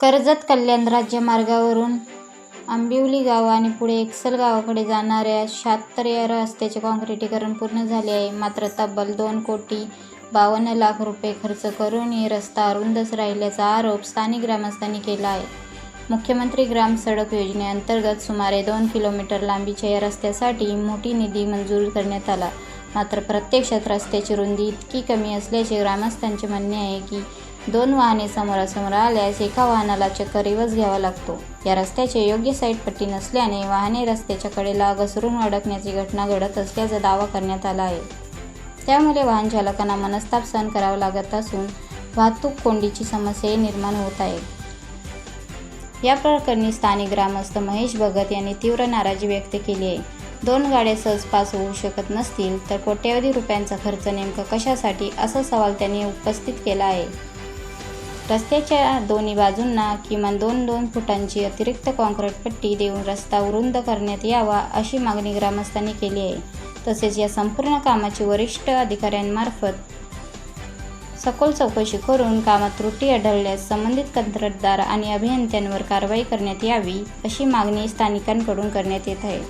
कर्जत कल्याण राज्यमार्गावरून आंबिवली गाव आणि पुढे एकसल गावाकडे जाणाऱ्या 76 या रस्त्याचे काँक्रिटीकरण पूर्ण झाले आहे. मात्र तब्बल 2,52,00,000 रुपये खर्च करूनही रस्ता अरुंदच राहिल्याचा आरोप स्थानिक ग्रामस्थांनी केला आहे. मुख्यमंत्री ग्राम सडक योजनेअंतर्गत सुमारे 2 किलोमीटर लांबीच्या या रस्त्यासाठी मोठी निधी मंजूर करण्यात आला. मात्र प्रत्यक्षात रस्त्याची रुंदी इतकी कमी असल्याचे ग्रामस्थांचे म्हणणे आहे की 2 वाहने समोरासमोर आल्यास एका वाहनाला चक्क रिवर्स घ्यावा लागतो. या रस्त्याचे योग्य साईड पट्टी नसल्याने वाहने रस्त्याच्या कडेला घसरून अडकण्याची घटना घडत असल्याचा दावा करण्यात आला आहे. त्यामुळे वाहन चालकांना मनस्ताप सहन करावा लागत असून वाहतूक कोंडीची समस्याही निर्माण होत आहे. या प्रकरणी स्थानिक ग्रामस्थ महेश भगत यांनी तीव्र नाराजी व्यक्त केली आहे. 2 गाड्या सहज पास होऊ शकत नसतील तर कोट्यवधी रुपयांचा खर्च नेमका कशासाठी, असा सवाल त्यांनी उपस्थित केला आहे. रस्त्याच्या दोन्ही बाजूंना किमान 2-2 फुटांची अतिरिक्त काँक्रीट पट्टी देऊन रस्ता अरुंद करण्यात यावा, अशी मागणी ग्रामस्थांनी केली आहे. तसेच या संपूर्ण कामाची वरिष्ठ अधिकाऱ्यांमार्फत सखोल चौकशी करून कामात त्रुटी आढळल्यास संबंधित कंत्राटदार आणि अभियंत्यांवर कारवाई करण्यात यावी, अशी मागणी स्थानिकांकडून करण्यात येत आहे.